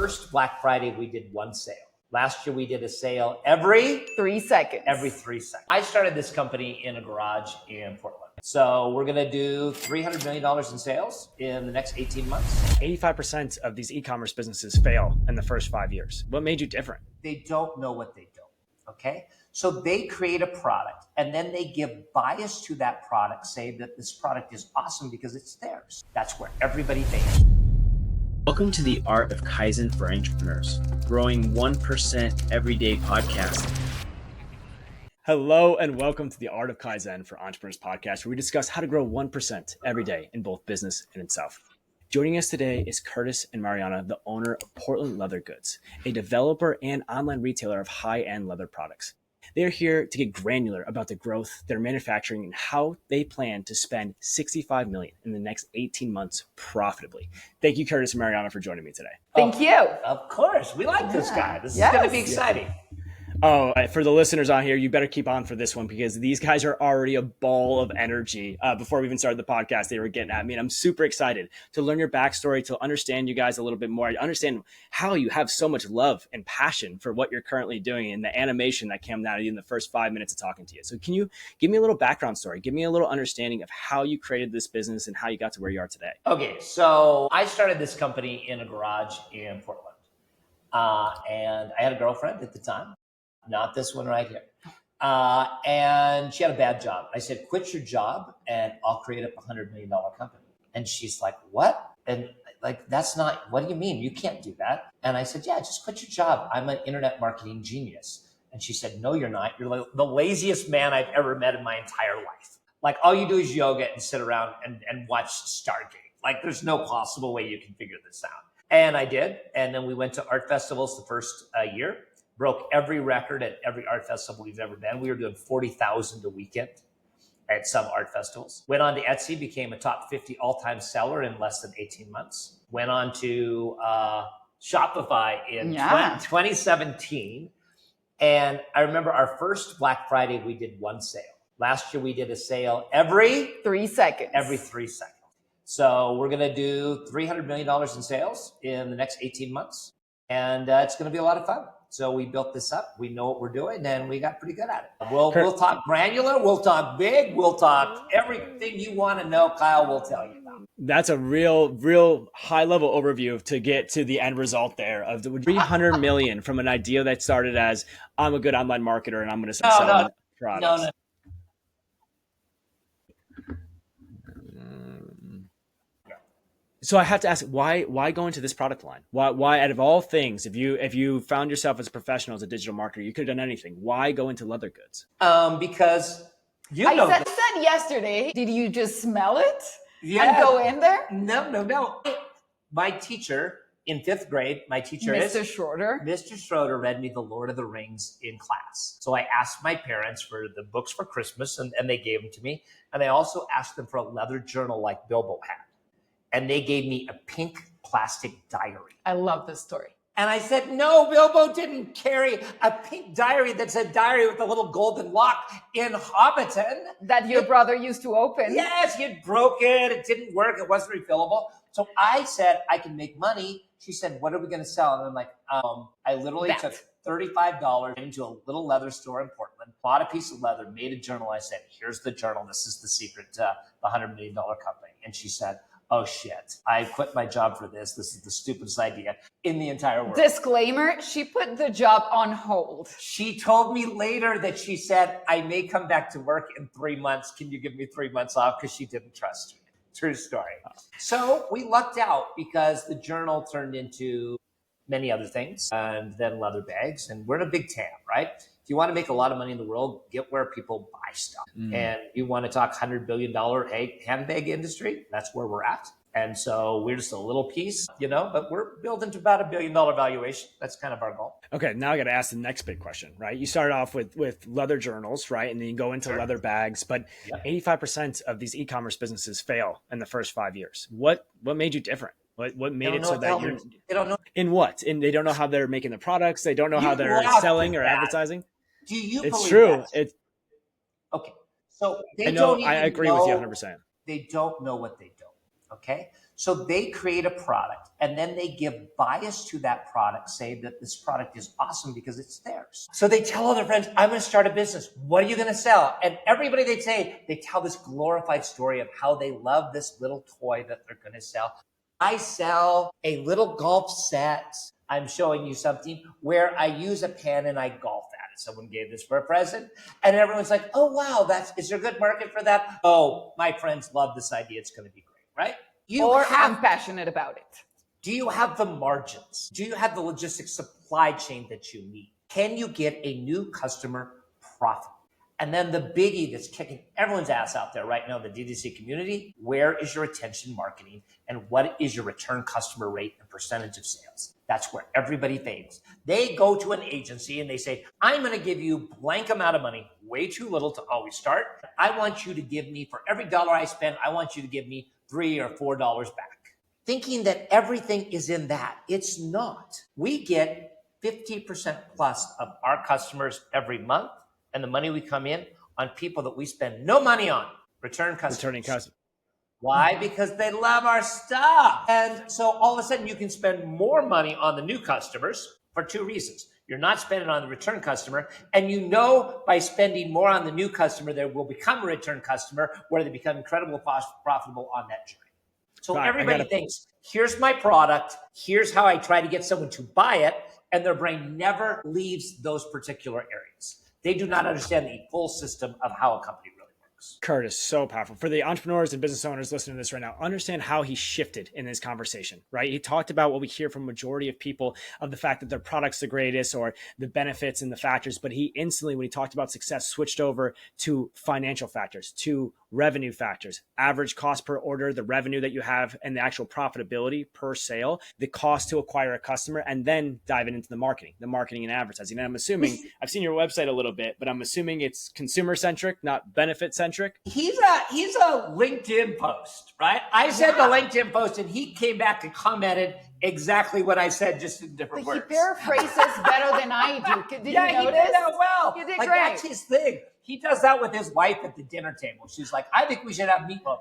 first Black Friday, we did one sale. Last year, we did a sale every 3 seconds. Every 3 seconds. I started this company in a garage in Portland. So we're going to do $300 million in sales in the next 18 months. 85% of these e-commerce businesses fail in the first 5 years. What made you different? They don't know what they don't, okay? So they create a product and then they give bias to that product, say that this product is awesome because it's theirs. That's where everybody fails. Welcome to the Art of Kaizen for Entrepreneurs, growing 1% everyday podcast. Hello and welcome to the Art of Kaizen for Entrepreneurs podcast, where we discuss how to grow 1% every day in both business and itself. Joining us today is Curtis and Mariana, the owner of Portland Leather Goods, a developer and online retailer of high-end leather products. They are here to get granular about the growth they're manufacturing and how they plan to spend $65 million in the next 18 months profitably. Thank you, Curtis and Mariana, for joining me today. Thank you. Of course. We like this guy. This is going to be exciting. Oh, for the listeners on here, you better keep on for this one because these guys are already a ball of energy. Before we even started the podcast, they were getting at me, and I'm super excited to learn your backstory, to understand you guys a little bit more, to understand how you have so much love and passion for what you're currently doing and the animation that came out of you in the first 5 minutes of talking to you. So can you give me a little background story? Give me a little understanding of how you created this business and how you got to where you are today. Okay, so I started this company in a garage in Portland, and I had a girlfriend at the time. Not this one right here. And she had a bad job. I said, quit your job and I'll create up a $100 million company. And she's like, what? And like, that's not, what do you mean? You can't do that. And I said, yeah, just quit your job. I'm an internet marketing genius. And she said, no, you're not. You're like the laziest man I've ever met in my entire life. Like all you do is yoga and sit around and watch Stargate. Like there's no possible way you can figure this out. And I did. And then we went to art festivals the first year. Broke every record at every art festival we've ever been. We were doing 40,000 a weekend at some art festivals. Went on to Etsy, became a top 50 all-time seller in less than 18 months. Went on to Shopify in 2017. And I remember our first Black Friday, we did one sale. Last year, we did a sale every 3 seconds. Every 3 seconds. So we're going to do $300 million in sales in the next 18 months. And it's going to be a lot of fun. So we built this up. We know what we're doing, and we got pretty good at it. We'll talk granular. We'll talk big. We'll talk everything you want to know, Kyle will tell you about. That's a real high-level overview to get to the end result there of the $300 million from an idea that started as, I'm a good online marketer, and I'm going to sell products. No. So I have to ask, why go into this product line? Why out of all things, if you found yourself as a professional, as a digital marketer, you could have done anything. Why go into leather goods? Because I said yesterday, did you just smell it and go in there? No. My teacher in 5th grade, Mr. Schroeder. Mr. Schroeder read me The Lord of the Rings in class. So I asked my parents for the books for Christmas, and they gave them to me. And I also asked them for a leather journal like Bilbo had. And they gave me a pink plastic diary. I love this story. And I said, no, Bilbo didn't carry a pink diary that's a diary with a little golden lock in Hobbiton. That your brother used to open. Yes, you'd broke it. It didn't work. It wasn't refillable. So I said, I can make money. She said, what are we going to sell? And I'm like, I literally took $35 into a little leather store in Portland, bought a piece of leather, made a journal. I said, here's the journal. This is the secret to the $100 million company. And she said, oh shit, I quit my job for this. This is the stupidest idea in the entire world. Disclaimer, she put the job on hold. She told me later that she said, I may come back to work in 3 months. Can you give me 3 months off? Because she didn't trust me. True story. So we lucked out because the journal turned into many other things and then leather bags. And we're in a big TAM, right? If you want to make a lot of money in the world, get where people buy stuff. And you want to talk $100 billion handbag industry, that's where we're at. And so we're just a little piece, but we're building to about $1 billion valuation. That's kind of our goal. Okay, now I got to ask the next big question, right? You started off with leather journals, right? And then you go into leather bags, but 85% of these e-commerce businesses fail in the first 5 years. What made you different? What made it so that they don't know in what? And they don't know how they're making the products. They don't know how they're selling or advertising. Do you it's believe true. that? It's okay. So I agree with you 100%. They don't know what they don't. Okay. So they create a product and then they give bias to that product, say that this product is awesome because it's theirs. So they tell all their friends, I'm going to start a business. What are you going to sell? And everybody they tell this glorified story of how they love this little toy that they're going to sell. I sell a little golf set. I'm showing you something where I use a pen and I golf at it. Someone gave this for a present and everyone's like, oh, wow, is there a good market for that? Oh, my friends love this idea. It's going to be great, right? I'm passionate about it. Do you have the margins? Do you have the logistics supply chain that you need? Can you get a new customer profit? And then the biggie that's kicking everyone's ass out there right now in the DTC community, where is your attention marketing and what is your return customer rate and percentage of sales? That's where everybody fails. They go to an agency and they say, I'm going to give you blank amount of money, way too little to always start. I want you to give me, for every dollar I spend, I want you to give me $3 or $4 back. Thinking that everything is in that. It's not. We get 50% plus of our customers every month, and the money we come in on people that we spend no money on, returning customers. Why? Because they love our stuff. And so all of a sudden you can spend more money on the new customers for two reasons. You're not spending on the return customer, and you know by spending more on the new customer, they will become a return customer where they become incredibly profitable on that journey. So everybody thinks, here's my product, here's how I try to get someone to buy it, and their brain never leaves those particular areas. They do not understand the full system of how a company really works. Curtis, so powerful. For the entrepreneurs and business owners listening to this right now, understand how he shifted in this conversation, right? He talked about what we hear from majority of people of the fact that their product's the greatest or the benefits and the factors, but he instantly, when he talked about success, switched over to financial factors, to revenue factors, average cost per order, the revenue that you have and the actual profitability per sale, the cost to acquire a customer, and then diving into the marketing and advertising. And I'm assuming, I've seen your website a little bit, but I'm assuming it's consumer centric, not benefit centric. He's a LinkedIn post, right? I said the LinkedIn post and he came back and commented exactly what I said, just in different words. He paraphrases better than I do. Did you notice? He did that well. You did great. That's his thing. He does that with his wife at the dinner table. She's like, I think we should have meatloaf.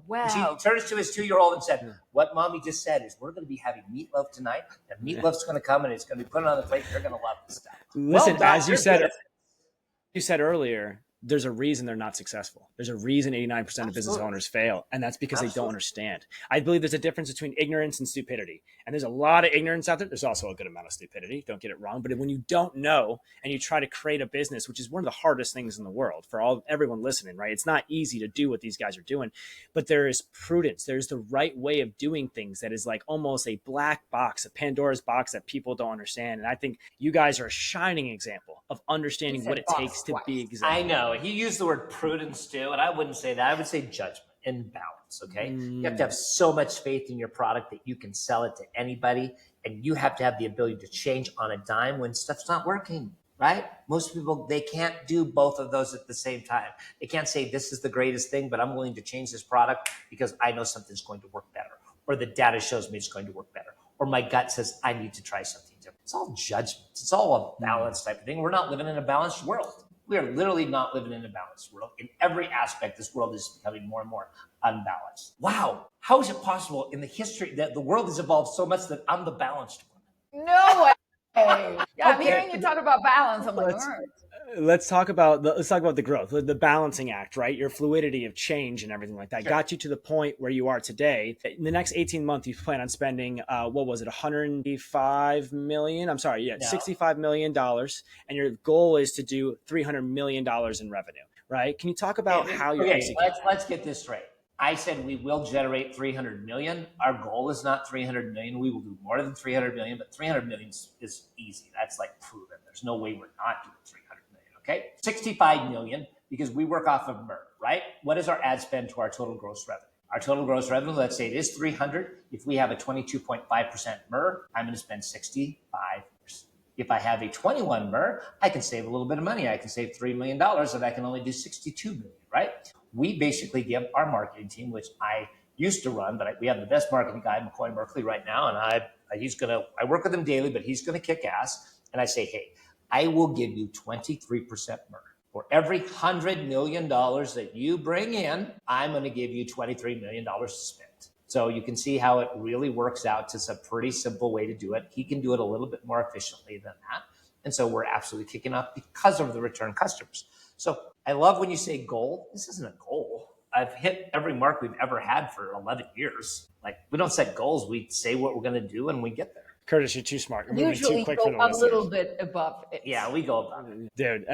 Wow. And she turns to his 2-year-old and said, what mommy just said is we're going to be having meatloaf tonight. And meatloaf's going to come and it's going to be put on the plate. You're going to love this stuff. Listen, as you said earlier, there's a reason they're not successful. There's a reason 89% of business owners fail, and that's because they don't understand. I believe there's a difference between ignorance and stupidity, and there's a lot of ignorance out there. There's also a good amount of stupidity. Don't get it wrong, but when you don't know and you try to create a business, which is one of the hardest things in the world for everyone listening, right? It's not easy to do what these guys are doing, but there is prudence. There's the right way of doing things that is like almost a black box, a Pandora's box that people don't understand. And I think you guys are a shining example of understanding what it takes to be exact. I know. He used the word prudence too, and I wouldn't say that. I would say judgment and balance, okay? You have to have so much faith in your product that you can sell it to anybody, and you have to have the ability to change on a dime when stuff's not working, right? Most people, they can't do both of those at the same time. They can't say this is the greatest thing, but I'm willing to change this product because I know something's going to work better, or the data shows me it's going to work better, or my gut says I need to try something different. It's all judgment. It's all a balance type of thing. We're not living in a balanced world. We are literally not living in a balanced world. In every aspect, this world is becoming more and more unbalanced. Wow. How is it possible in the history that the world has evolved so much that I'm the balanced one? No way. Yeah, I'm hearing you talk about balance. I'm like, let's talk about the growth, the balancing act, right? Your fluidity of change and everything like that got you to the point where you are today. In the next 18 months, you plan on spending, what was it? $105 million. I'm sorry. Yeah. No. $65 million. And your goal is to do $300 million in revenue, right? Can you talk about how you're executing? Let's get this straight. I said we will generate 300 million. Our goal is not 300 million. We will do more than 300 million, but 300 million is easy. That's like proven. There's no way we're not doing 300 million, okay? 65 million because we work off of MER, right? What is our ad spend to our total gross revenue? Our total gross revenue, let's say it is 300. If we have a 22.5% MER, I'm going to spend 65. If I have a 21 MER, I can save a little bit of money. I can save $3 million and I can only do 62 million, right? We basically give our marketing team, which I used to run, but we have the best marketing guy, McCoy Merkley, right now. And I work with him daily, but he's going to kick ass. And I say, hey, I will give you 23% MER. For every $100 million that you bring in, I'm going to give you $23 million to spend. So you can see how it really works out. It's a pretty simple way to do it. He can do it a little bit more efficiently than that. And so we're absolutely kicking off because of the return customers. So I love when you say goal. This isn't a goal. I've hit every mark we've ever had for 11 years. Like, we don't set goals. We say what we're going to do and we get there. Curtis, you're too smart. You're moving Usually too quick go for the a listeners. little bit above it. Yeah, we go about it. Dude,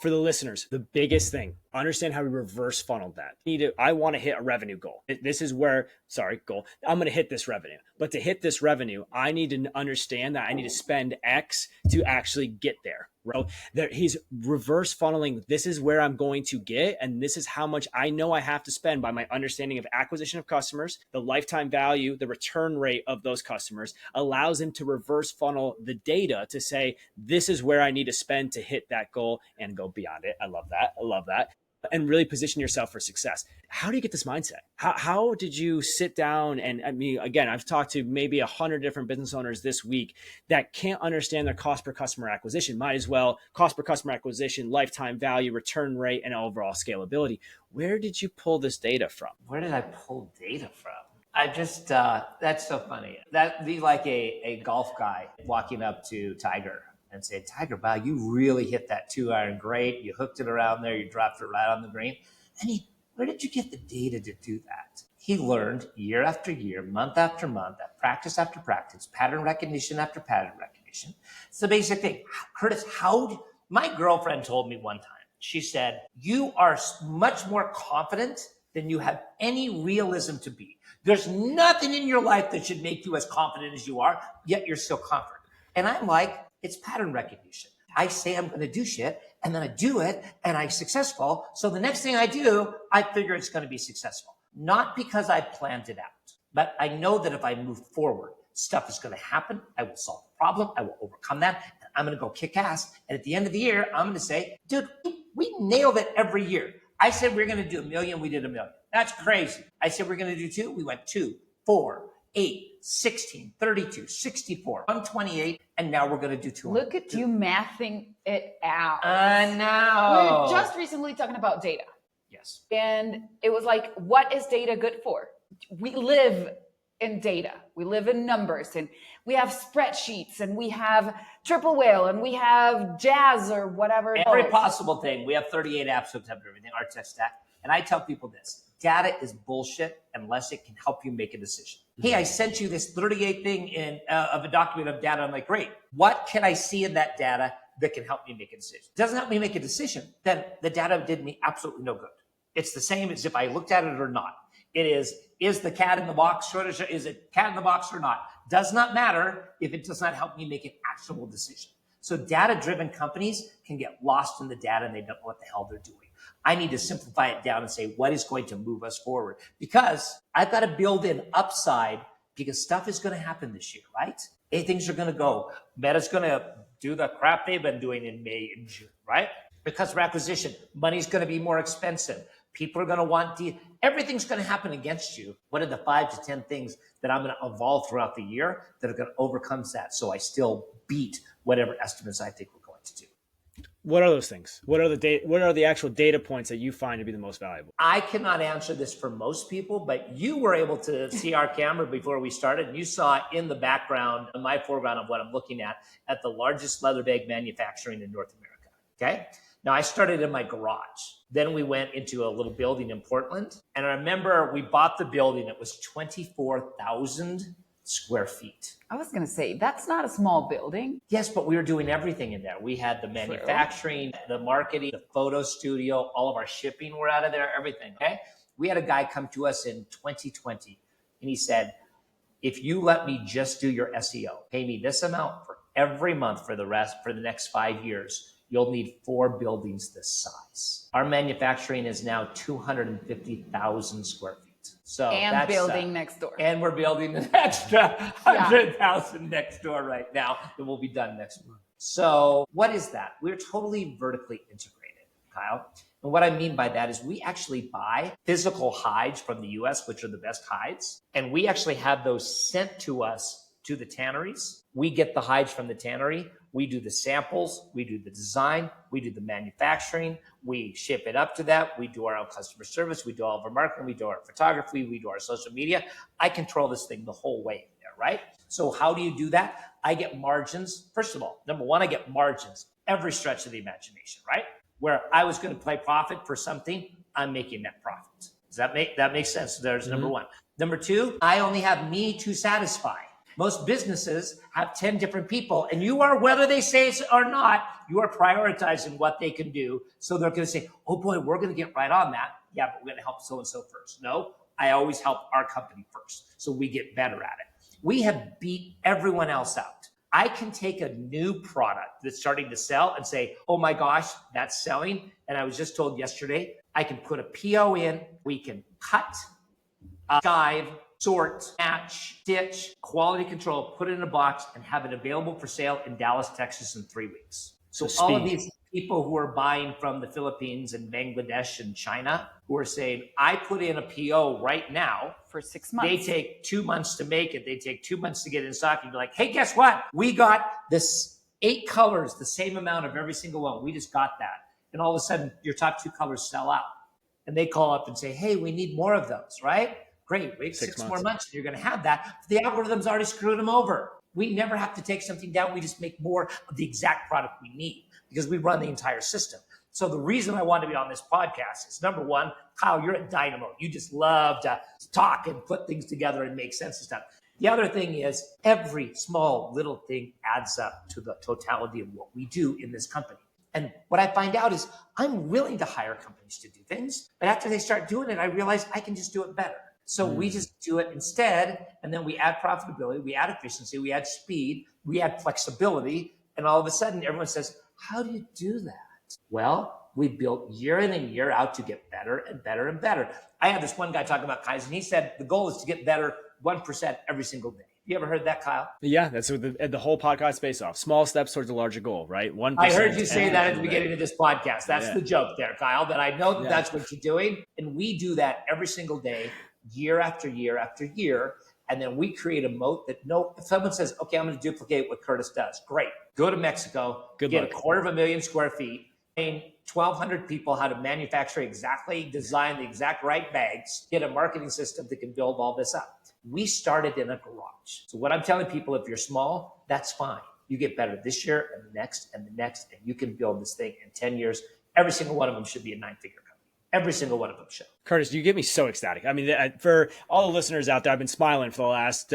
for the listeners, the biggest thing, understand how we reverse funneled that. I want to hit a revenue goal. This is where, goal. I'm going to hit this revenue. But to hit this revenue, I need to understand that I need to spend X to actually get there. Right? He's reverse funneling. This is where I'm going to get, and this is how much I know I have to spend by my understanding of acquisition of customers, the lifetime value, the return rate of those customers allows him to reverse funnel the data to say, this is where I need to spend to hit that goal and go beyond it. I love that. And really position yourself for success. How do you get this mindset? How did you sit down? And I mean, again, I've talked to maybe 100 different business owners this week that can't understand their cost per customer acquisition. Might as well cost per customer acquisition, lifetime value, return rate, and overall scalability. Where did you pull this data from? Where did I pull data from? I just, that's so funny. That'd be like a golf guy walking up to Tiger and say, Tiger, wow, you really hit that 2-iron great. You hooked it around there. You dropped it right on the green. Where did you get the data to do that? He learned year after year, month after month, practice after practice, pattern recognition after pattern recognition. It's the basic thing. Curtis, my girlfriend told me one time, she said, you are much more confident than you have any realism to be. There's nothing in your life that should make you as confident as you are, yet you're still confident. And I'm like, it's pattern recognition. I say I'm going to do shit, and then I do it, and I'm successful. So the next thing I do, I figure it's going to be successful. Not because I planned it out, but I know that if I move forward, stuff is going to happen. I will solve the problem. I will overcome that. And I'm going to go kick ass. And at the end of the year, I'm going to say, dude, we nailed it every year. I said we're going to do 1 million. We did 1 million. That's crazy. I said we're going to do 2. We went 2, 4, 8, 16, 32, 64, 128, and now we're going to do 200. Look at you mathing it out. I know. We were just recently talking about data. Yes. And it was like, what is data good for? We live in data. We live in numbers, and we have spreadsheets, and we have Triple Whale, and we have Jazz or whatever. Every possible thing. We have 38 apps hooked up to everything, our tech stack. And I tell people this. Data is bullshit unless it can help you make a decision. Hey, I sent you this 38 thing of a document of data. I'm like, great. What can I see in that data that can help me make a decision? It doesn't help me make a decision, then the data did me absolutely no good. It's the same as if I looked at it or not. It is the cat in the box shortage? Is it cat in the box or not? Does not matter if it does not help me make an actionable decision. So data-driven companies can get lost in the data and they don't know what the hell they're doing. I need to simplify it down and say, what is going to move us forward? Because I've got to build in upside because stuff is going to happen this year, right? Things are going to go. Meta's going to do the crap they've been doing in May and June, right? Because of acquisition, money's going to be more expensive. People are going to want everything's going to happen against you. What are the 5 to 10 things that I'm going to evolve throughout the year that are going to overcome that so I still beat whatever estimates I think we're going to do? What are those things? What are the actual data points that you find to be the most valuable? I cannot answer this for most people, but you were able to see our camera before we started. And you saw in the background, in my foreground of what I'm looking at the largest leather bag manufacturing in North America. Okay. Now I started in my garage. Then we went into a little building in Portland. And I remember we bought the building. It was 24,000 square feet. I was going to say, that's not a small building. Yes, but we were doing everything in there. We had the manufacturing, the marketing, the photo studio, all of our shipping were out of there, everything. Okay. We had a guy come to us in 2020 and he said, if you let me just do your SEO, pay me this amount for every month for the next 5 years, you'll need 4 buildings this size. Our manufacturing is now 250,000 square feet. So and that's, building next door. And we're building an extra 100,000 next door right now that will be done next month. So what is that? We're totally vertically integrated, Kyle. And what I mean by that is we actually buy physical hides from the US, which are the best hides. And we actually have those sent to us to the tanneries. We get the hides from the tannery. We do the samples. We do the design. We do the manufacturing. We ship it up to that. We do our own customer service. We do all of our marketing. We do our photography. We do our social media. I control this thing the whole way there, right? So how do you do that? I get margins. First of all, number one, I get margins every stretch of the imagination, right? Where I was going to play profit for something, I'm making net profit. Does that make sense? There's number one. Number two, I only have me to satisfy. Most businesses have 10 different people, and you are, whether they say it or not, you are prioritizing what they can do. So they're going to say, oh boy, we're going to get right on that. Yeah, but we're going to help so-and-so first. No, I always help our company first, so we get better at it. We have beat everyone else out. I can take a new product that's starting to sell and say, oh my gosh, that's selling. And I was just told yesterday, I can put a PO in, we can cut, skive, sort, match, stitch, quality control, put it in a box, and have it available for sale in Dallas, Texas in 3 weeks. So all of these people who are buying from the Philippines and Bangladesh and China who are saying, I put in a PO right now for 6 months. They take 2 months to make it. They take 2 months to get it in stock. And you're like, hey, guess what? We got this 8 colors, the same amount of every single one. We just got that. And all of a sudden, your top 2 colors sell out. And they call up and say, hey, we need more of those, right? Great, wait 6 more months. You're going to have that. The algorithm's already screwed them over. We never have to take something down. We just make more of the exact product we need because we run the entire system. So the reason I want to be on this podcast is, number one, Kyle, you're a dynamo. You just love to talk and put things together and make sense of stuff. The other thing is every small little thing adds up to the totality of what we do in this company. And what I find out is I'm willing to hire companies to do things, but after they start doing it, I realize I can just do it better. So we just do it instead, and then we add profitability, we add efficiency, we add speed, we add flexibility, and all of a sudden everyone says, how do you do that? Well, we built year in and year out to get better and better and better. I had this one guy talking about Kaizen. He said the goal is to get better 1% every single day. You ever heard that, Kyle? Yeah, that's what the whole podcast based off. Small steps towards a larger goal, right? 1%. I heard you say that at the beginning of this podcast. That's the joke there, Kyle, but I know that that's what you're doing. And we do that every single day, year after year after year. And then we create a moat that if someone says, okay, I'm going to duplicate what Curtis does. Great. Go to Mexico, get 250,000 square feet, train 1,200 people how to manufacture design the exact right bags, get a marketing system that can build all this up. We started in a garage. So what I'm telling people, if you're small, that's fine. You get better this year and the next and the next, and you can build this thing in 10 years. Every single one of them should be a 9-figure company. Every single one of them should. Curtis, you get me so ecstatic. I mean, for all the listeners out there, I've been smiling for the last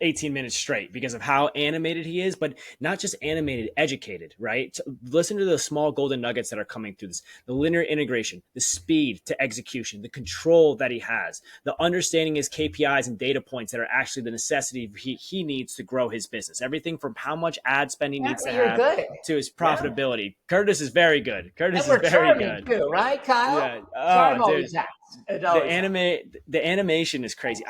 18 minutes straight because of how animated he is, but not just animated, educated, right? Listen to the small golden nuggets that are coming through this, the linear integration, the speed to execution, the control that he has, the understanding his KPIs and data points that are actually the necessity he needs to grow his business. Everything from how much ad spend he needs to have to his profitability. Yeah. Curtis is very good. Curtis is very good. Too, right, Kyle? Yeah. Oh, dude. The animation is crazy.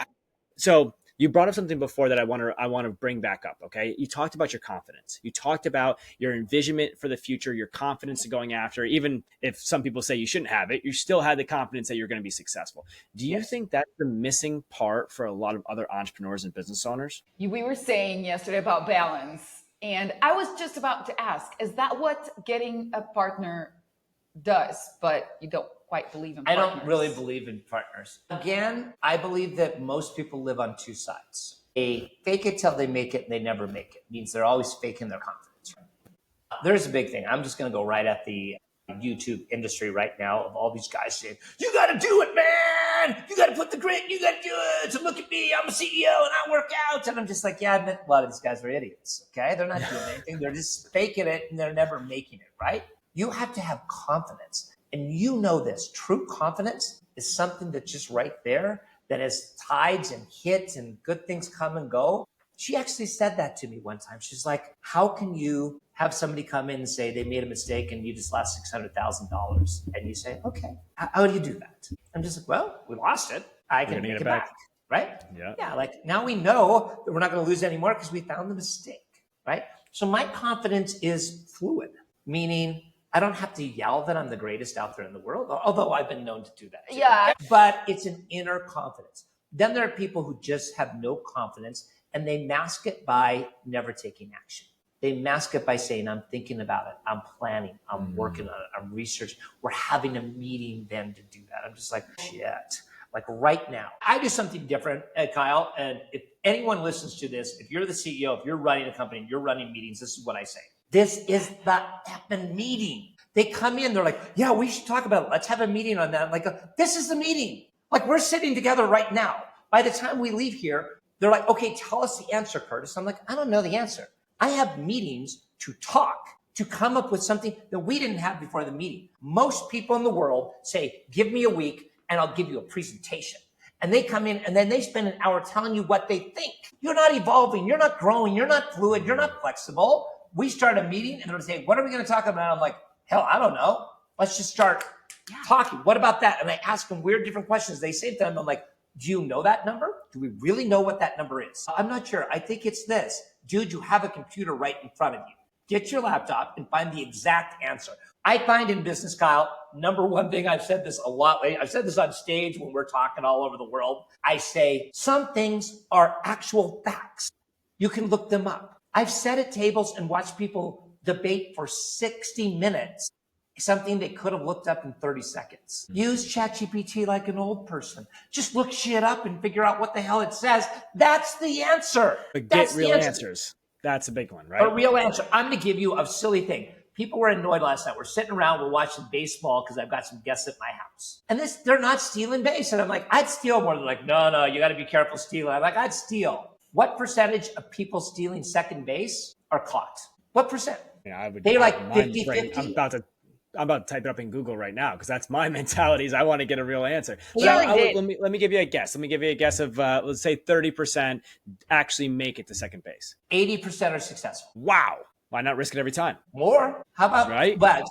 So you brought up something before that I want to bring back up. Okay. You talked about your confidence. You talked about your envisionment for the future, your confidence in going after, even if some people say you shouldn't have it, you still had the confidence that you're going to be successful. Do you think that's the missing part for a lot of other entrepreneurs and business owners? We were saying yesterday about balance, and I was just about to ask, is that what getting a partner does? But you don't quite believe in partners. I don't really believe in partners. Again, I believe that most people live on two sides. They fake it till they make it and they never make it. It means they're always faking their confidence. There's a big thing. I'm just going to go right at the YouTube industry right now of all these guys saying, you got to do it, man. You got to put the grit. You got to do it. So look at me. I'm a CEO and I work out. And I'm just like, yeah, I admit a lot of these guys are idiots. Okay. They're not doing anything. They're just faking it and they're never making it, right? You have to have confidence. And you know this, true confidence is something that's just right there, that as tides and hits and good things come and go. She actually said that to me one time. She's like, how can you have somebody come in and say they made a mistake and you just lost $600,000? And you say, okay, how do you do that? I'm just like, well, we lost it. I can make it back, right? Yeah, like now we know that we're not going to lose anymore because we found the mistake, right? So my confidence is fluid, meaning I don't have to yell that I'm the greatest out there in the world, although I've been known to do that too. Yeah. But it's an inner confidence. Then there are people who just have no confidence and they mask it by never taking action. They mask it by saying, I'm thinking about it. I'm planning. I'm working on it. I'm researching. We're having a meeting then to do that. I'm just like, shit. Like right now, I do something different, Kyle. And if anyone listens to this, if you're the CEO, if you're running a company, and you're running meetings, this is what I say. This is the effing meeting. They come in, they're like, yeah, we should talk about it. Let's have a meeting on that. I'm like, this is the meeting. Like we're sitting together right now. By the time we leave here, they're like, okay, tell us the answer, Curtis. I'm like, I don't know the answer. I have meetings to talk, to come up with something that we didn't have before the meeting. Most people in the world say, give me a week and I'll give you a presentation. And they come in and then they spend an hour telling you what they think. You're not evolving. You're not growing. You're not fluid. You're not flexible. We start a meeting and they're saying, what are we going to talk about? I'm like, hell, I don't know. Let's just start talking. What about that? And I ask them weird different questions. They say to them, I'm like, do you know that number? Do we really know what that number is? I'm not sure. I think it's this. Dude, you have a computer right in front of you. Get your laptop and find the exact answer. I find in business, Kyle, number one thing, I've said this a lot lately. I've said this on stage when we're talking all over the world. I say some things are actual facts. You can look them up. I've sat at tables and watched people debate for 60 minutes, something they could have looked up in 30 seconds. Use ChatGPT like an old person. Just look shit up and figure out what the hell it says. That's the answer. But That's get real the answer. Answers. That's a big one, right? A real answer. I'm going to give you a silly thing. People were annoyed last night. We're sitting around, we're watching baseball because I've got some guests at my house. And they're not stealing base. And I'm like, I'd steal more. They're like, no, you got to be careful stealing. I'm like, I'd steal. What percentage of people stealing second base are caught? What percent? Yeah, I would. They're like mine's 50-50. I'm about to type it up in Google right now because that's my mentality. Is I want to get a real answer. Let me give you a guess. Let me give you a guess of let's say 30% actually make it to second base. 80% are successful. Wow. Why not risk it every time? More? How about right? But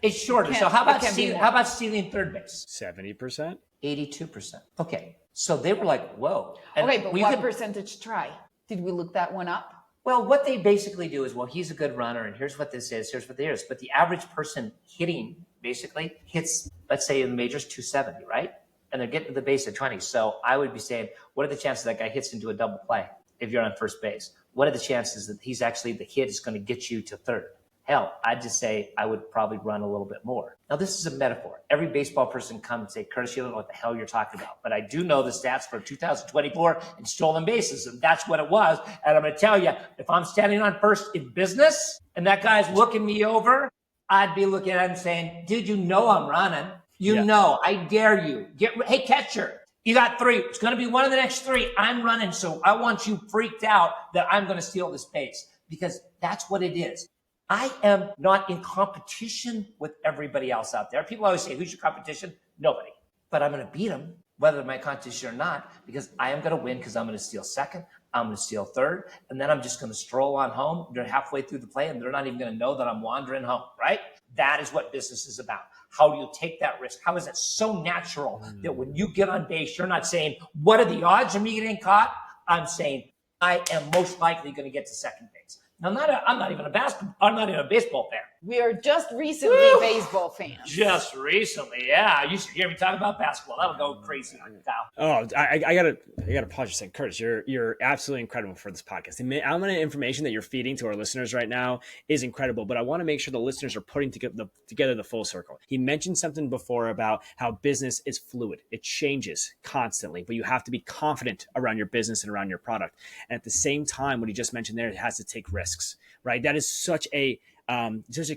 it's shorter. So how about stealing third base? 70%. 82%. Okay. So they were like, whoa. And okay, but what percentage try? Did we look that one up? Well, what they basically do is, well, he's a good runner, and here's what this is, here's what there is. But the average person hitting basically hits, let's say in the majors, 270, right? And they're getting to the base at 20. So I would be saying, what are the chances that guy hits into a double play if you're on first base? What are the chances that he's actually, the hit is going to get you to third? Hell, I'd just say I would probably run a little bit more. Now, this is a metaphor. Every baseball person comes and say, Curtis, you don't know what the hell you're talking about. But I do know the stats for 2024 in stolen bases, and that's what it was. And I'm going to tell you, if I'm standing on first in business and that guy's looking me over, I'd be looking at him saying, dude, you know I'm running. You know, I dare you. Hey, catcher, you got 3. It's going to be one of the next 3. I'm running, so I want you freaked out that I'm going to steal this base because that's what it is. I am not in competition with everybody else out there. People always say, who's your competition? Nobody. But I'm going to beat them, whether my competition or not, because I am going to win because I'm going to steal second, I'm going to steal third, and then I'm just going to stroll on home. They're halfway through the play, and they're not even going to know that I'm wandering home, right? That is what business is about. How do you take that risk? How is it so natural that when you get on base, you're not saying, what are the odds of me getting caught? I'm saying, I am most likely going to get to second base. Now, I'm not even a baseball fan. We are just recently baseball fans. Just recently, yeah. You should hear me talk about basketball. That'll go crazy, Kyle. Oh, I gotta pause you saying, Curtis, you're absolutely incredible for this podcast. The amount of information that you're feeding to our listeners right now is incredible, but I want to make sure the listeners are putting together the full circle. He mentioned something before about how business is fluid. It changes constantly, but you have to be confident around your business and around your product. And at the same time, what he just mentioned there, it has to take risks, right? That is such a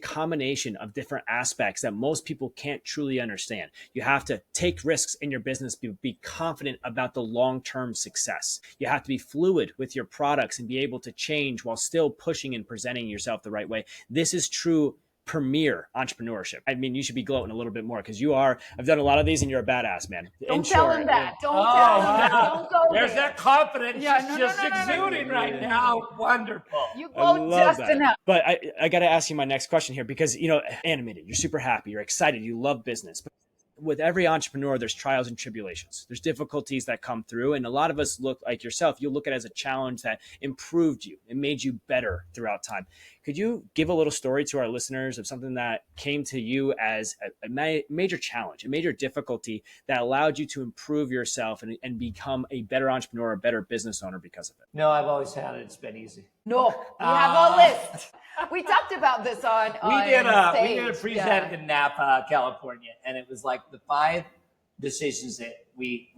combination of different aspects that most people can't truly understand. You have to take risks in your business, be confident about the long-term success. You have to be fluid with your products and be able to change while still pushing and presenting yourself the right way. This is true premier entrepreneurship. I mean, you should be gloating a little bit more because I've done a lot of these and you're a badass, man. Don't tell him that. Don't tell him that. Don't go there. There's that confidence just exuding right now. Wonderful. You gloat just enough. But I got to ask you my next question here because, animated, you're super happy, you're excited, you love business. But with every entrepreneur, there's trials and tribulations. There's difficulties that come through. And a lot of us look like yourself. You look at it as a challenge that improved you and made you better throughout time. Could you give a little story to our listeners of something that came to you as a major challenge, a major difficulty that allowed you to improve yourself and become a better entrepreneur, a better business owner because of it? No, I've always had it. It's been easy. No, we have a list. We talked about this on We did a stage. present in Napa, California, and it was like the 5 decisions that we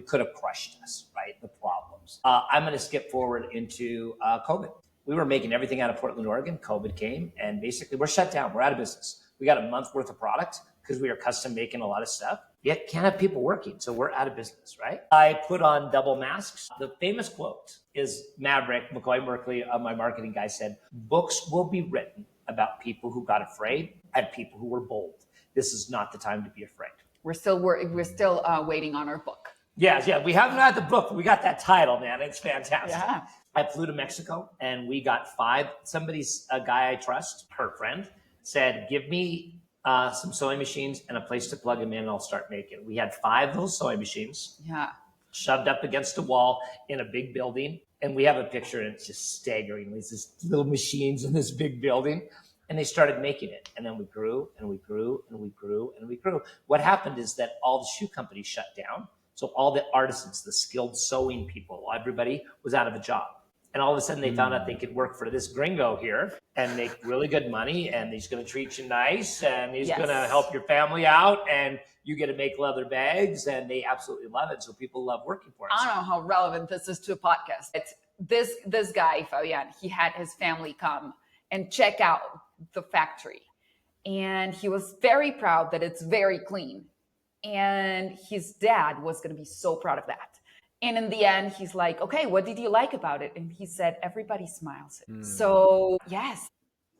could have crushed us, right? The problems. I'm going to skip forward into COVID. We were making everything out of Portland, Oregon. COVID came, and basically we're shut down. We're out of business. We got a month worth of product because we are custom making a lot of stuff. Yet can't have people working, so we're out of business, right? I put on double masks. The famous quote is Maverick McCoy-Merkley, my marketing guy, said, "Books will be written about people who got afraid and people who were bold. This is not the time to be afraid." We're still waiting on our book. Yeah, we haven't had the book, but we got that title, man. It's fantastic. Yeah. I flew to Mexico and we got 5. A guy I trust, her friend, said, "Give me some sewing machines and a place to plug them in and I'll start making." We had 5 of those sewing machines shoved up against a wall in a big building. And we have a picture and it's just staggering. There's these little machines in this big building. And they started making it. And then we grew and we grew and we grew and we grew. What happened is that all the shoe companies shut down. So all the artisans, the skilled sewing people, everybody was out of a job. And all of a sudden they found out they could work for this gringo here and make really good money. And he's going to treat you nice and he's going to help your family out. And you get to make leather bags and they absolutely love it. So people love working for us. I don't know how relevant this is to a podcast. It's this guy, Fabian, he had his family come and check out the factory. And he was very proud that it's very clean. And his dad was going to be so proud of that. And in the end, he's like, "Okay, what did you like about it?" And he said, "Everybody smiles." So, yes.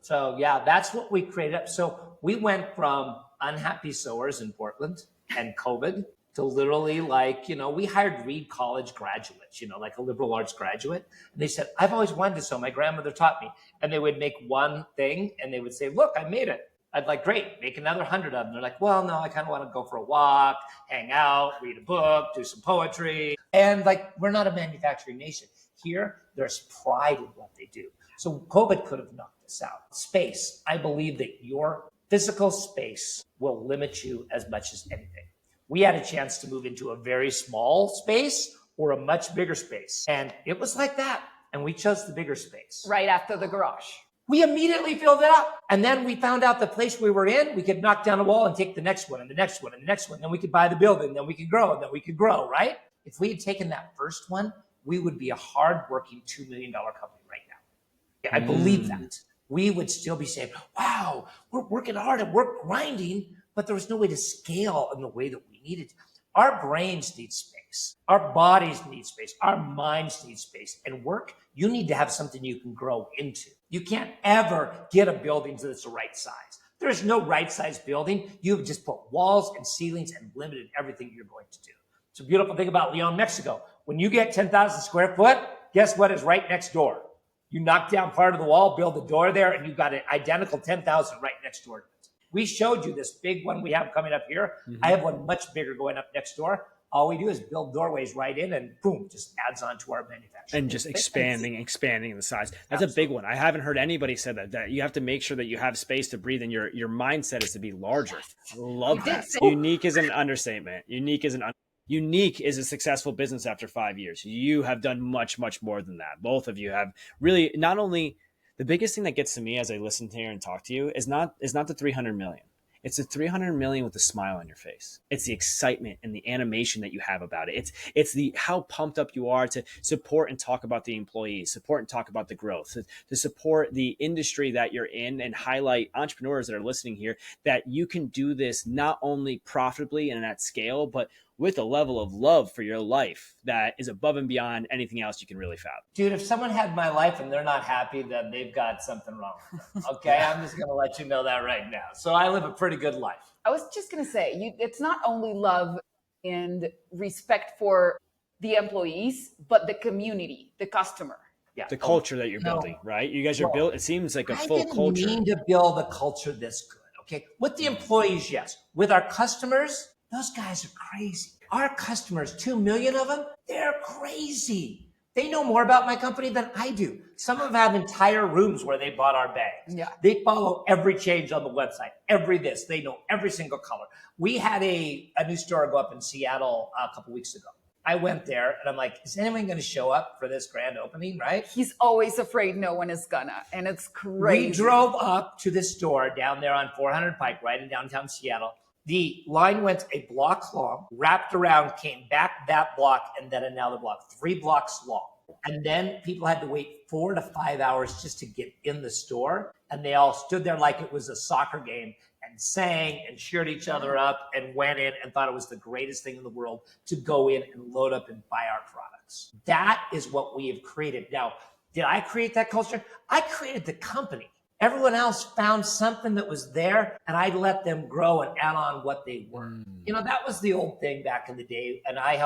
So, yeah, that's what we created. So we went from unhappy sewers in Portland and COVID to literally we hired Reed College graduates, like a liberal arts graduate. And they said, "I've always wanted to sew. My grandmother taught me." And they would make one thing and they would say, "Look, I made it." I'd like, "Great, make another 100 of them." They're like, "Well, no, I kind of want to go for a walk, hang out, read a book, do some poetry." And we're not a manufacturing nation. Here, there's pride in what they do. So COVID could have knocked us out. Space. I believe that your physical space will limit you as much as anything. We had a chance to move into a very small space or a much bigger space. And it was like that. And we chose the bigger space. Right after the garage. We immediately filled it up. And then we found out the place we were in, we could knock down a wall and take the next one and the next one and the next one. Then we could buy the building, then we could grow, and then we could grow, right? If we had taken that first one, we would be a hard-working $2 million company right now. I believe that. We would still be saying, "Wow, we're working hard and we're grinding," but there was no way to scale in the way that we needed. Our brains need space. Our bodies need space. Our minds need space. And work, you need to have something you can grow into. You can't ever get a building that's the right size. There's no right size building. You've just put walls and ceilings and limited everything you're going to do. It's a beautiful thing about Leon, Mexico. When you get 10,000 square foot, guess what is right next door? You knock down part of the wall, build a door there, and you've got an identical 10,000 right next door to it. We showed you this big one we have coming up here. I have one much bigger going up next door. All we do is build doorways right in and boom, just adds on to our manufacturing. And just expanding the size. That's a big one. I haven't heard anybody say that you have to make sure that you have space to breathe and your mindset is to be larger. I love that. Unique is an understatement. Unique is a successful business after 5 years. You have done much, much more than that. Both of you have really not only the biggest thing that gets to me as I listen here and talk to you is not the 300 million. It's the 300 million with a smile on your face. It's the excitement and the animation that you have about it. It's the how pumped up you are to support and talk about the employees, support and talk about the growth, to support the industry that you're in and highlight entrepreneurs that are listening here that you can do this not only profitably and at scale, but with a level of love for your life that is above and beyond anything else you can really fathom. Dude, if someone had my life and they're not happy, then they've got something wrong with them. Okay, I'm just going to let you know that right now. So I live a pretty good life. I was just going to say, it's not only love and respect for the employees, but the community, the customer. Yeah. The culture that you're building, right? You guys are built. It seems like a full culture. I didn't mean to build a culture this good. Okay, with the employees, yes. With our customers, those guys are crazy. Our customers, 2 million of them, they're crazy. They know more about my company than I do. Some of them have entire rooms where they bought our bags. Yeah. They follow every change on the website, every this. They know every single color. We had a new store go up in Seattle a couple weeks ago. I went there and I'm like, is anyone going to show up for this grand opening, right? He's always afraid no one is gonna, and it's crazy. We drove up to this store down there on 400 Pike, right in downtown Seattle. The line went a block long, wrapped around, came back that block, and then another block, 3 blocks long. And then people had to wait 4 to 5 hours just to get in the store. And they all stood there like it was a soccer game and sang and cheered each other up and went in and thought it was the greatest thing in the world to go in and load up and buy our products. That is what we have created. Now, did I create that culture? I created the company. Everyone else found something that was there, and I let them grow and add on what they were. You know, that was the old thing back in the day, and I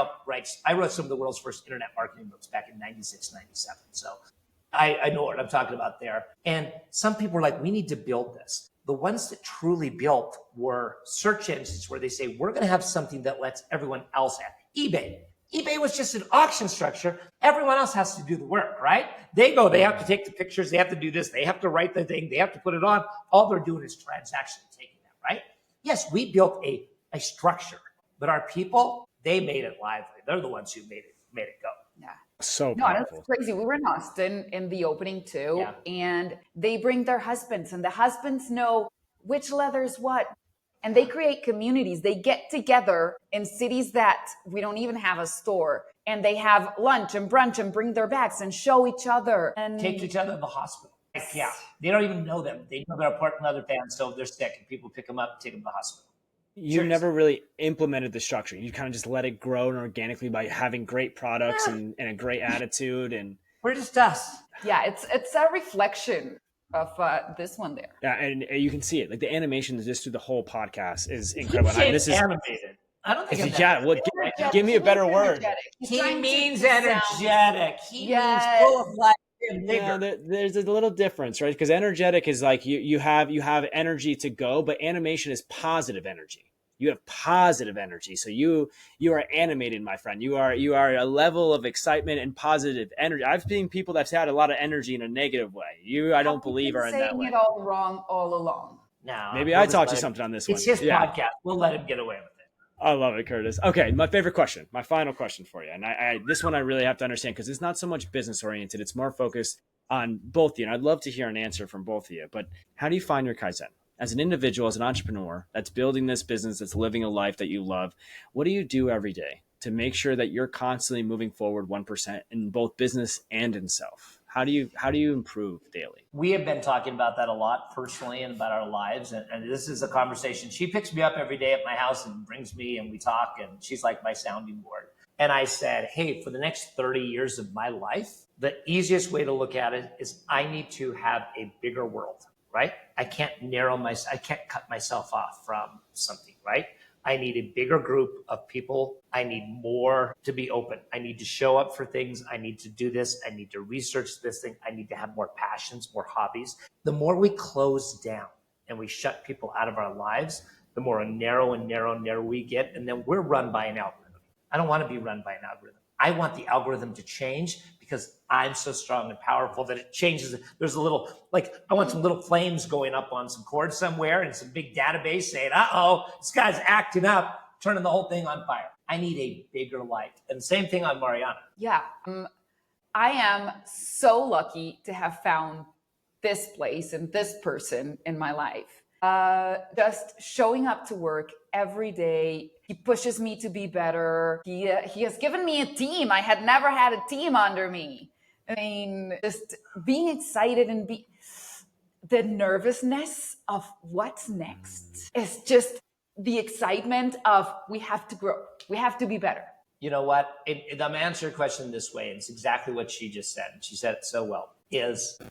wrote some of the world's first internet marketing books back in 96, 97. So I know what I'm talking about there. And some people were like, we need to build this. The ones that truly built were search engines where they say, we're going to have something that lets everyone else have. eBay was just an auction structure. Everyone else has to do the work, right? They have to take the pictures, they have to do this, they have to write the thing, they have to put it on. All they're doing is transaction taking that, right? Yes, we built a structure, but our people, they made it lively. They're the ones who made it go. Yeah. So No, powerful. that's crazy. We were in Austin in the opening too, Yeah. and they bring their husbands, and the husbands know which leather's what. And they create communities. They get together in cities that we don't even have a store, and they have lunch and brunch and bring their bags and show each other and Take each other to the hospital. Like, yeah, they don't even know them. They know they're a part of another band, so they're sick, and people pick them up and take them to the hospital. You never really implemented the structure. You kind of just let it grow organically by having great products and a great attitude. And we're just us. Yeah, it's a reflection of this one there. Yeah, and you can see it. Like the animation just through the whole podcast is incredible. This is animated. I don't think it's give me a better word. He means energetic. He means full of life and vigor. Yeah, there's a little difference, right? Because energetic is like you have energy to go, but animation is positive energy. You have positive energy, so you are animated, my friend. You are a level of excitement and positive energy. I've seen people that's had a lot of energy in a negative way. I don't believe are in that way. Saying it all wrong all along. No, maybe I taught you something on this one. It's his podcast. We'll let him get away with it. I love it, Curtis. Okay, my favorite question, my final question for you, and I this one I really have to understand because it's not so much business oriented; it's more focused on both of you. And I'd love to hear an answer from both of you. But how do you find your Kaizen? As an individual, as an entrepreneur that's building this business, that's living a life that you love, what do you do every day to make sure that you're constantly moving forward 1% in both business and in self? How do you improve daily? We have been talking about that a lot personally and about our lives. And this is a conversation. She picks me up every day at my house and brings me and we talk, and she's like my sounding board. And I said, hey, for the next 30 years of my life, the easiest way to look at it is I need to have a bigger world. Right? I can't cut myself off from something, right? I need a bigger group of people. I need more to be open. I need to show up for things. I need to do this. I need to research this thing. I need to have more passions, more hobbies. The more we close down and we shut people out of our lives, the more narrow we get. And then we're run by an algorithm. I don't want to be run by an algorithm. I want the algorithm to change because I'm so strong and powerful that it changes. There's I want some little flames going up on some cord somewhere and some big database saying, this guy's acting up, turning the whole thing on fire. I need a bigger light. And same thing on Mariana. Yeah. I am so lucky to have found this place and this person in my life. Just showing up to work every day. He pushes me to be better. He has given me a team. I had never had a team under me. I mean, just being excited and the nervousness of what's next is just the excitement of we have to grow. We have to be better. You know what? I'm going to answer your question this way. And it's exactly what she just said. And she said it so well.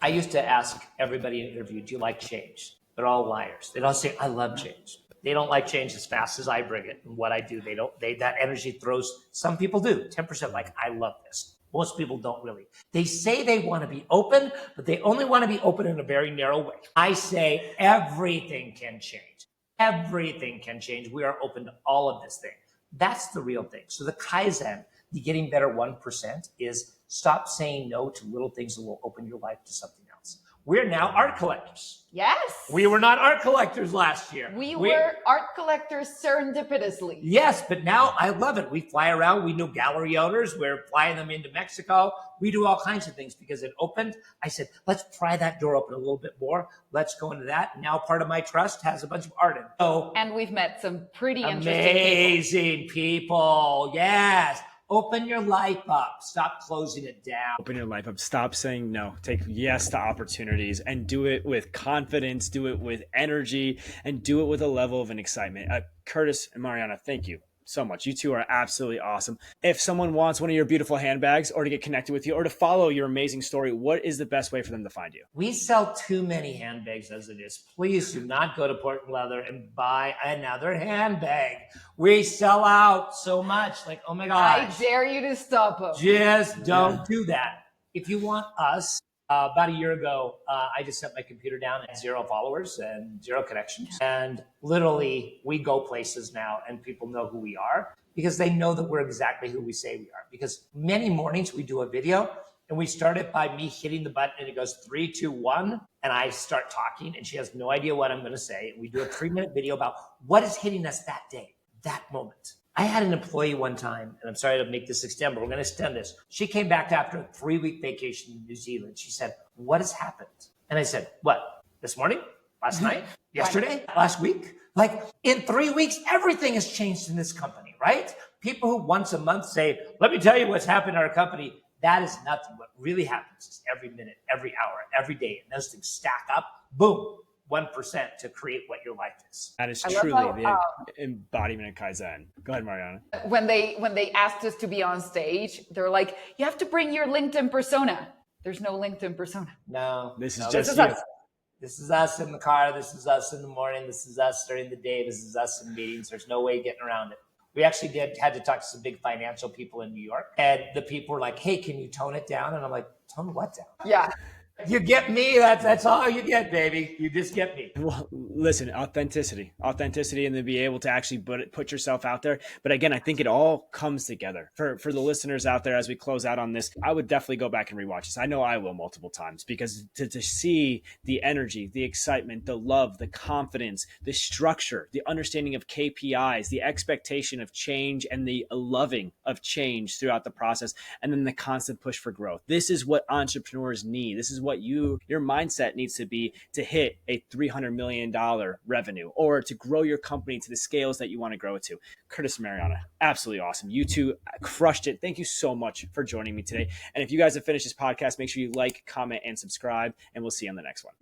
I used to ask everybody in an interview, do you like change? They're all liars. They don't say, I love change. They don't like change as fast as I bring it. And what I do, that energy throws, some people do, 10% like, I love this. Most people don't really. They say they want to be open, but they only want to be open in a very narrow way. I say everything can change. Everything can change. We are open to all of this thing. That's the real thing. So the Kaizen, the getting better 1%, is stop saying no to little things that will open your life to something else. We're now art collectors. Yes. We were not art collectors last year. We were art collectors serendipitously. Yes, but now I love it. We fly around. We know gallery owners. We're flying them into Mexico. We do all kinds of things because it opened. I said, let's pry that door open a little bit more. Let's go into that. Now part of my trust has a bunch of art in it. So, and we've met some pretty amazing people. Yes. Open your life up. Stop closing it down. Open your life up. Stop saying no. Take yes to opportunities and do it with confidence, do it with energy, and do it with a level of an excitement. Curtis and Mariana, thank you so much. You two are absolutely awesome. If someone wants one of your beautiful handbags or to get connected with you or to follow your amazing story, what is the best way for them to find you? We sell too many handbags as it is. Please do not go to Portland Leather and buy another handbag. We sell out so much. Like, oh my gosh. I dare you to stop them. Just don't do that. If you want us, about a year ago, I just set my computer down at 0 followers and 0 connections. And literally, we go places now and people know who we are because they know that we're exactly who we say we are. Because many mornings we do a video and we start it by me hitting the button and it goes 3, 2, 1. And I start talking and she has no idea what I'm going to say. And we do a 3-minute video about what is hitting us that day, that moment. I had an employee one time, and I'm sorry to make this extend, but we're going to extend this. She came back after a 3-week vacation in New Zealand. She said, what has happened? And I said, what? This morning? Last night? Yesterday? Last week? Like in 3 weeks, everything has changed in this company, right? People who once a month say, let me tell you what's happened in our company. That is nothing. What really happens is every minute, every hour, every day, and those things stack up, boom, 1% to create what your life is. That is truly the embodiment of Kaizen. Go ahead, Mariana. When they asked us to be on stage, they're like, you have to bring your LinkedIn persona. There's no LinkedIn persona. No. This is just you. Us. This is us in the car. This is us in the morning. This is us during the day. This is us in meetings. There's no way getting around it. We actually had to talk to some big financial people in New York. And the people were like, hey, can you tone it down? And I'm like, tone what down? Yeah. You get me. That's all you get, baby. You just get me. Well, listen, authenticity, and to be able to actually put yourself out there. But again, I think it all comes together for the listeners out there as we close out on this. I would definitely go back and rewatch this. I know I will multiple times because to see the energy, the excitement, the love, the confidence, the structure, the understanding of KPIs, the expectation of change and the loving of change throughout the process, and then the constant push for growth. This is what entrepreneurs need. This is what your mindset needs to be to hit a $300 million revenue or to grow your company to the scales that you want to grow it to. Curtis and Mariana, absolutely awesome. You two crushed it. Thank you so much for joining me today. And if you guys have finished this podcast, make sure you like, comment, and subscribe, and we'll see you on the next one.